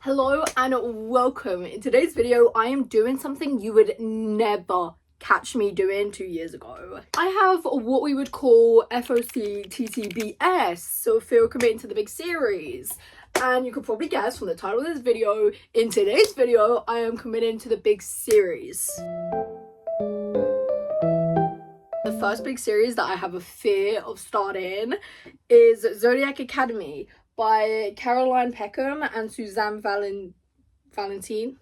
Hello and welcome. In today's video, I am doing something you would never catch me doing 2 years ago. I have what we would call FOC TTBS, so feel committed to the big series. And you could probably guess from the title of this video, in today's video, I am committing to the big series. The first big series that I have a fear of starting is Zodiac Academy by Caroline Peckham and Suzanne Valentini?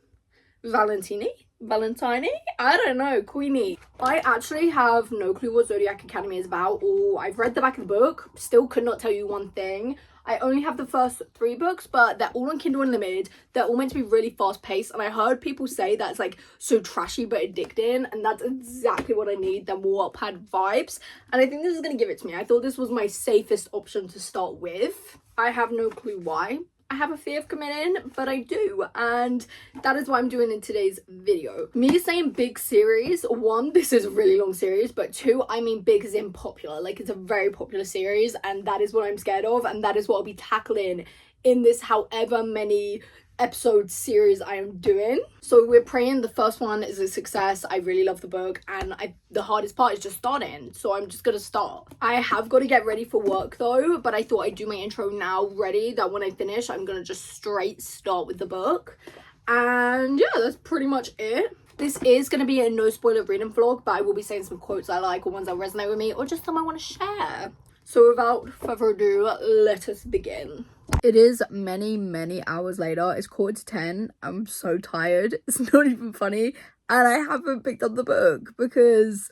I don't know, Queenie. I actually have no clue what Zodiac Academy is about, or I've read the back of the book, still could not tell you one thing. I only have the first 3 books, but they're all on Kindle Unlimited. They're all meant to be really fast paced, and I heard people say that it's like so trashy but addicting, and that's exactly what I need, the Wattpad vibes. And I think this is gonna give it to me. I thought this was my safest option to start with. I have no clue why I have a fear of committing, but I do, and that is what I'm doing in today's video. Me saying big series, 1, this is a really long series, but 2, I mean big as in popular. Like, it's a very popular series, and that is what I'm scared of, and that is what I'll be tackling in this however many episode series I am doing. So we're praying the first one is a success. I really love the book, and the hardest part is just starting, so I'm just gonna start. I have got to get ready for work though, but I thought I'd do my intro now ready, that when I finish I'm gonna just straight start with the book. And yeah, that's pretty much it. This is going to be a no spoiler reading vlog, but I will be saying some quotes I like, or ones that resonate with me, or just some I want to share. So without further ado, let us begin. It is many hours later. It's 9:45. I'm so tired. It's not even funny. And I haven't picked up the book because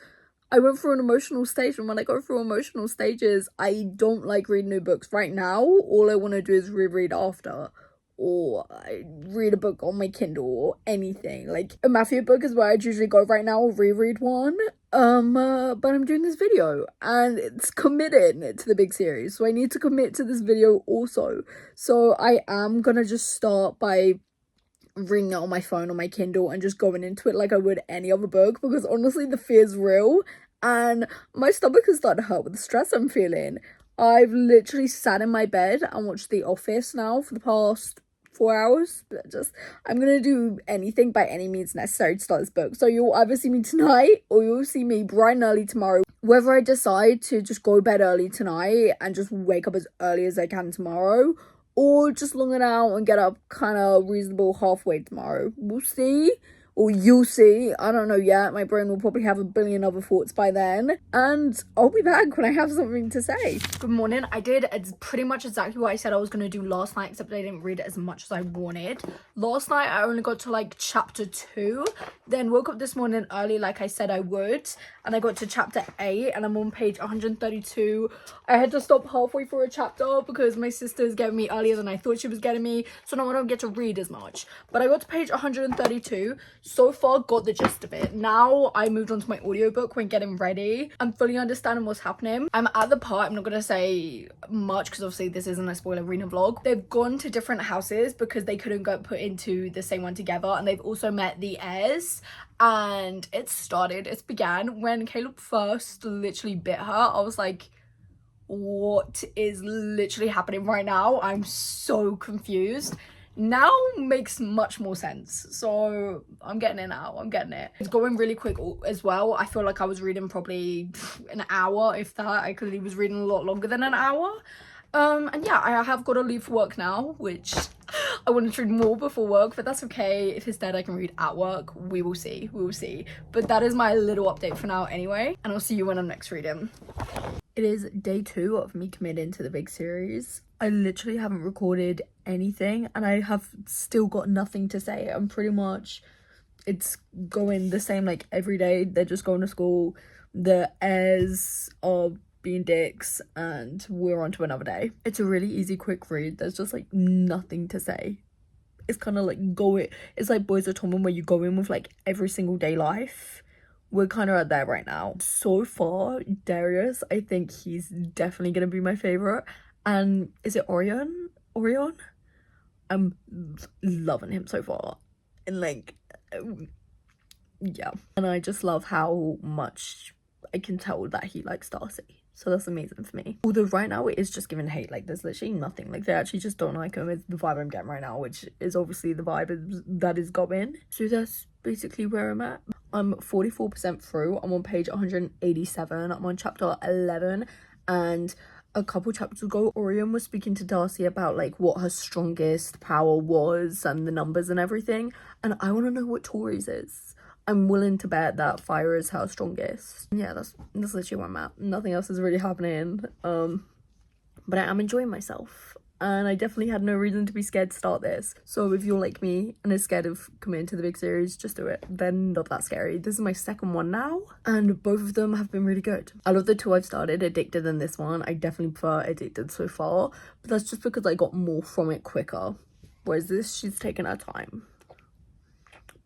I went through an emotional stage. And when I go through emotional stages, I don't like reading new books. Right now, all I want to do is reread after. Or I read a book on my Kindle or anything. Like, a mafia book is where I'd usually go right now, or reread one. But I'm doing this video and it's committed to the big series, so I need to commit to this video also. So I am gonna just start by reading it on my phone, on my Kindle, and just going into it like I would any other book, because honestly the fear's real and my stomach is starting to hurt with the stress I'm feeling. I've literally sat in my bed and watched The Office now for the past 4 hours. I'm gonna do anything by any means necessary to start this book. So you'll either see me tonight or you'll see me bright and early tomorrow. Whether I decide to just go to bed early tonight and just wake up as early as I can tomorrow, or just long it out and get up kind of reasonable halfway tomorrow, we'll see. Or you'll see. I don't know yet. My brain will probably have a billion other thoughts by then. And I'll be back when I have something to say. Good morning. I did pretty much exactly what I said I was going to do last night, except I didn't read it as much as I wanted. Last night, I only got to like chapter 2. Then woke up this morning early like I said I would. And I got to chapter 8 and I'm on page 132. I had to stop halfway through a chapter because my sister is getting me earlier than I thought she was getting me. So now I don't get to read as much. But I got to page 132. So far got the gist of it. Now I moved on to my audiobook when getting ready. I'm fully understanding what's happening. I'm at the part, I'm not gonna say much because obviously this isn't a spoiler reading vlog. They've gone to different houses because they couldn't get put into the same one together, and they've also met the heirs. And it's began when Caleb first literally bit her. I was like, what is literally happening right now? I'm so confused. Now makes much more sense, so I'm getting it now. I'm getting it. It's going really quick as well. I feel like I was reading probably an hour, if that. I clearly was reading a lot longer than an hour. And yeah, I have got to leave for work now, which I wanted to read more before work, but that's okay. If instead I can read at work, we will see. But that is my little update for now anyway, and I'll see you when I'm next reading. It is day 2 of me committing to the big series. I literally haven't recorded anything and I have still got nothing to say. I'm pretty much, it's going the same like every day. They're just going to school. The heirs are being dicks and we're on to another day. It's a really easy, quick read. There's just like nothing to say. It's kind of like it's like Boys of Tommen, where you go in with like every single day life. We're kind of at there right now. So far, Darius, I think he's definitely going to be my favourite. And is it Orion? I'm loving him so far. And like, yeah. And I just love how much I can tell that he likes Darcy. So that's amazing for me. Although right now it is just giving hate. Like, there's literally nothing. Like, they actually just don't like him. It's the vibe I'm getting right now, which is obviously the vibe that is going. So that's basically where I'm at. I'm 44% through. I'm on page 187. I'm on chapter 11. And a couple chapters ago, Orion was speaking to Darcy about, like, what her strongest power was and the numbers and everything. And I want to know what Tori's is. I'm willing to bet that fire is her strongest. Yeah, that's literally where I'm at. Nothing else is really happening. But I am enjoying myself. And I definitely had no reason to be scared to start this. So if you're like me and is scared of coming into the big series, just do it. They're not that scary. This is my second one now. And both of them have been really good. I love the two I've started, Addicted and this one. I definitely prefer Addicted so far. But that's just because I got more from it quicker. Whereas this, she's taken her time.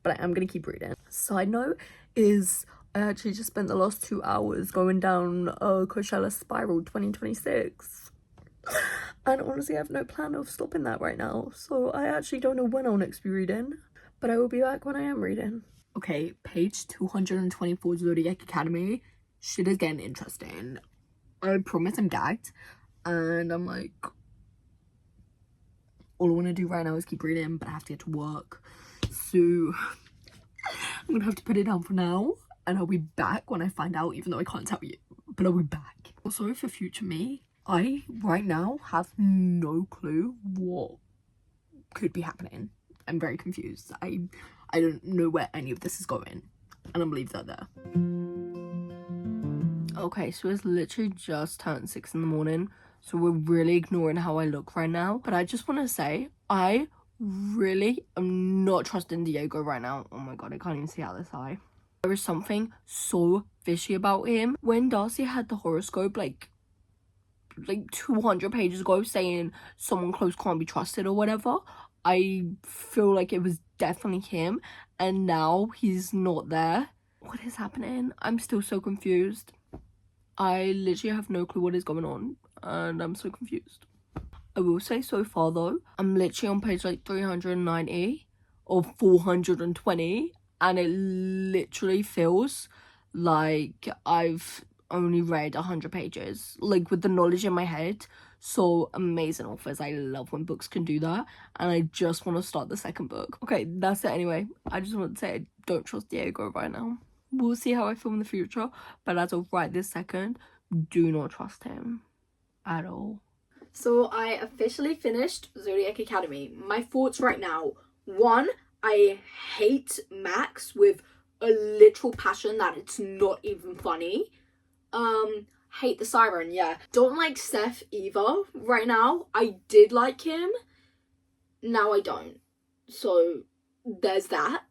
But I am going to keep reading. Side note is I actually just spent the last 2 hours going down Coachella Spiral 2026. And honestly, I have no plan of stopping that right now. So I actually don't know when I'll next be reading. But I will be back when I am reading. Okay, page 224 Zodiac Academy. Shit is getting interesting. I promise I'm gagged. And I'm like, all I want to do right now is keep reading. But I have to get to work. So I'm gonna have to put it down for now, and I'll be back when I find out, even though I can't tell you, but I'll be back. Also, for future me, I right now have no clue what could be happening. I'm very confused. I don't know where any of this is going, and I'm gonna leave that there. Okay, so it's literally just turned 6 in the morning, so we're really ignoring how I look right now. But I just want to say, I really am not trusting Diego right now. Oh my god, I can't even see out this eye. There is something so fishy about him. When Darcy had the horoscope like 200 pages ago saying someone close can't be trusted or whatever, I feel like it was definitely him, and now he's not there. What is happening? I'm still so confused. I literally have no clue what is going on, and I'm so confused. I will say so far though, I'm literally on page like 390 or 420, and it literally feels like I've only read 100 pages, like with the knowledge in my head. So amazing authors. I love when books can do that, and I just want to start the second book. Okay, that's it anyway. I just want to say I don't trust Diego right now. We'll see how I feel in the future, but as of right this second, do not trust him at all. So I officially finished Zodiac Academy. My thoughts right now. 1, I hate Max with a literal passion that it's not even funny. Hate the siren, yeah. Don't like Seth either right now. I did like him. Now I don't. So there's that.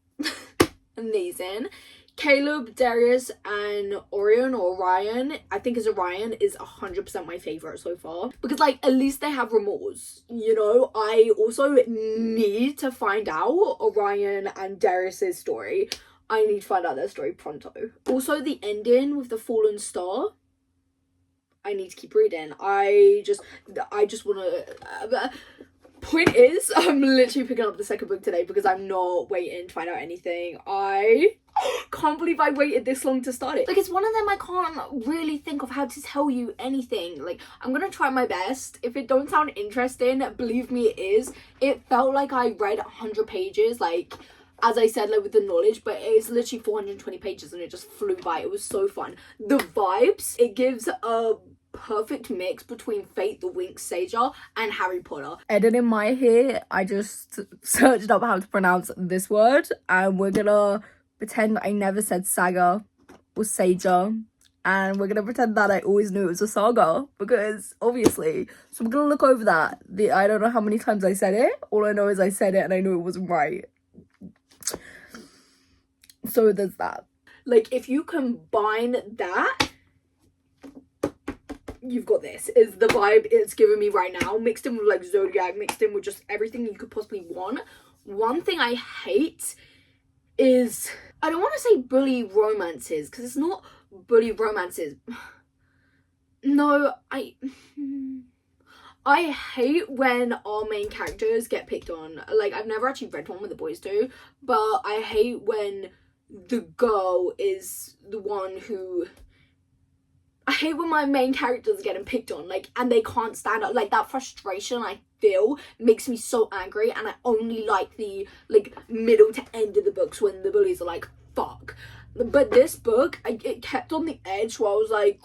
Amazing. Caleb, Darius, and Orion, or Ryan, I think it's Orion, is 100% my favourite so far. Because, like, at least they have remorse, you know? I also need to find out Orion and Darius's story. I need to find out their story pronto. Also, the ending with the fallen star, I need to keep reading. I just want to... Point is, I'm literally picking up the second book today because I'm not waiting to find out anything. I can't believe I waited this long to start it. Like, it's one of them I can't really think of how to tell you anything. Like, I'm gonna try my best. If it don't sound interesting, believe me, it is. It felt like I read 100 pages, like, as I said, like, with the knowledge, but it's literally 420 pages and it just flew by. It was so fun. The vibes, it gives a perfect mix between Fate the Winx Sager and Harry Potter. Editing my hair, I just searched up how to pronounce this word, and we're gonna pretend I never said saga or sager, and we're gonna pretend that I always knew it was a saga, because obviously. So we're gonna look over that. I don't know how many times I said it. All I know is I said it and I knew it wasn't right. So there's that. Like, if you combine that, you've got this, is the vibe it's giving me right now, mixed in with like Zodiac, mixed in with just everything you could possibly want. One thing I hate is, I don't want to say bully romances, because it's not bully romances. No, I hate when our main characters get picked on. Like, I've never actually read one where the boys do, but I hate when the girl is the one who... I hate when my main characters are getting picked on, like, and they can't stand up. Like, that frustration I feel makes me so angry, and I only like the, like, middle to end of the books when the bullies are like, fuck. But this book, it kept on the edge where I was like,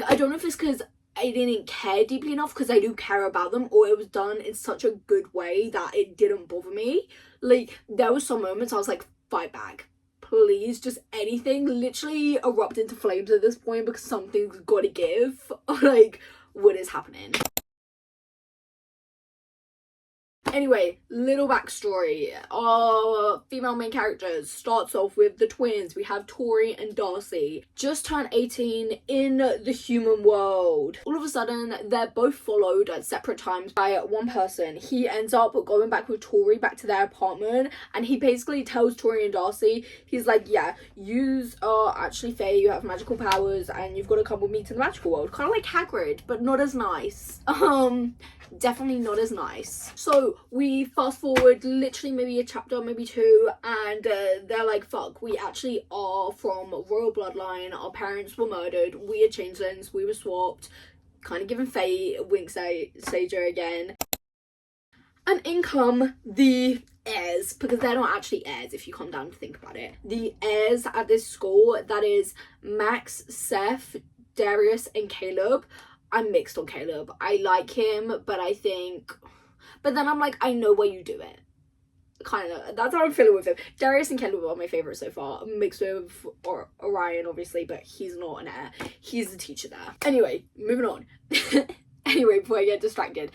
I don't know if it's because I didn't care deeply enough, because I do care about them, or it was done in such a good way that it didn't bother me. Like, there was some moments I was like, fight back. Please, just anything. Literally erupt into flames at this point because something's gotta give. Like, what is happening? Anyway, little backstory. Our female main characters starts off with the twins. We have Tori and Darcy. Just turned 18 in the human world. All of a sudden, they're both followed at separate times by one person. He ends up going back with Tori back to their apartment, and he basically tells Tori and Darcy, he's like, yeah, you are actually fae, you have magical powers, and you've got to come with me to the magical world. Kind of like Hagrid, but not as nice. Definitely not as nice. So we fast forward literally maybe a chapter, maybe two, and they're like, fuck, we actually are from royal bloodline, our parents were murdered, we are changelings, we were swapped, kind of giving Faye wink Sager again. And in come the heirs, because they're not actually heirs if you come down to think about it. The heirs at this school, that is Max, Seth, Darius and Caleb. I'm mixed on Caleb. I like him, but then I'm like, I know why you do it. Kind of, that's how I'm feeling with him. Darius and Caleb are my favourites so far. Mixed with Orion, obviously, but he's not an heir. He's the teacher there. Anyway, moving on. Anyway, before I get distracted,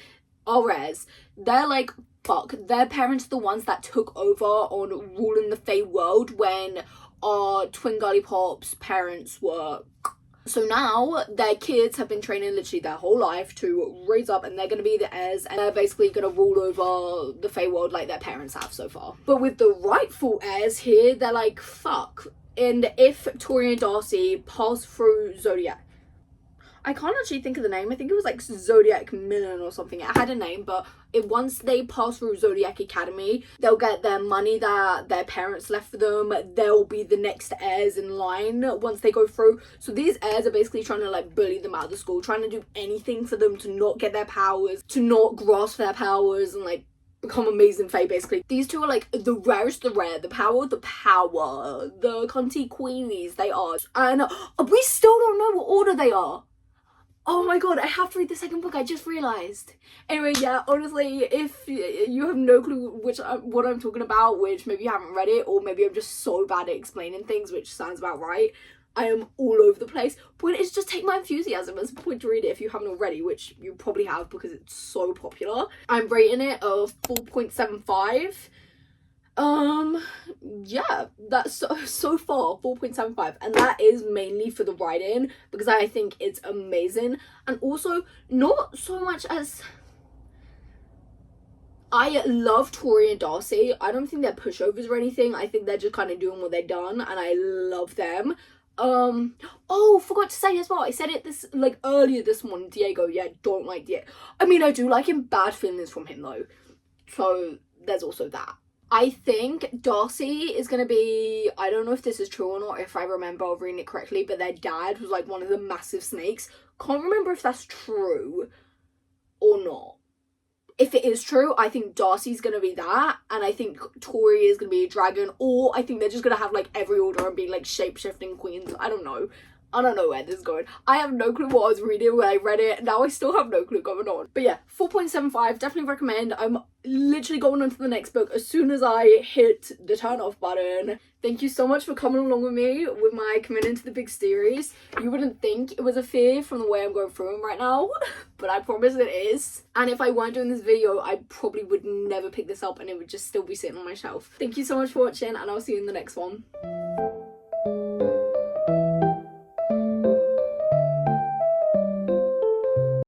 our heirs, they're like, fuck, their parents are the ones that took over on ruling the Fae world when our twin girly pops' parents were... So now their kids have been training literally their whole life to raise up, and they're going to be the heirs, and they're basically going to rule over the Fae world like their parents have so far. But with the rightful heirs here, they're like, fuck. And if Tori and Darcy pass through Zodiac, I can't actually think of the name. I think it was like Zodiac Million or something. It had a name, but once they pass through Zodiac Academy, they'll get their money that their parents left for them. They'll be the next heirs in line once they go through. So these heirs are basically trying to like bully them out of the school, trying to do anything for them to not get their powers, to not grasp their powers and like become amazing Fae, basically. These two are like the rarest, the rare, the power, the cunty queenies they are. And we still don't know what order they are. Oh my god, I have to read the second book, I just realised. Anyway, yeah, honestly, if you have no clue what I'm talking about, which maybe you haven't read it, or maybe I'm just so bad at explaining things, which sounds about right, I am all over the place. Point is, just take my enthusiasm as a point to read it if you haven't already, which you probably have because it's so popular. I'm rating it a 4.75. Yeah, that's so far 4.75, and that is mainly for the writing because I think it's amazing, and also not so much as I love Tori and Darcy. I don't think they're pushovers or anything. I think they're just kind of doing what they've done, and I love them. Oh, forgot to say as well, I said it earlier this morning, Diego, yeah, don't like Diego. I mean, I do like him, bad feelings from him though, so there's also that. I think Darcy is going to be, I don't know if this is true or not, if I remember reading it correctly, but their dad was like one of the massive snakes. Can't remember if that's true or not. If it is true, I think Darcy's going to be that, and I think Tori is going to be a dragon, or I think they're just going to have like every order and be like shape-shifting queens. I don't know where this is going. I have no clue what I was reading when I read it. Now I still have no clue going on. But yeah, 4.75, definitely recommend. I'm literally going on to the next book as soon as I hit the turn off button. Thank you so much for coming along with me with my commitment to the big series. You wouldn't think it was a fear from the way I'm going through them right now, but I promise it is. And if I weren't doing this video, I probably would never pick this up and it would just still be sitting on my shelf. Thank you so much for watching, and I'll see you in the next one.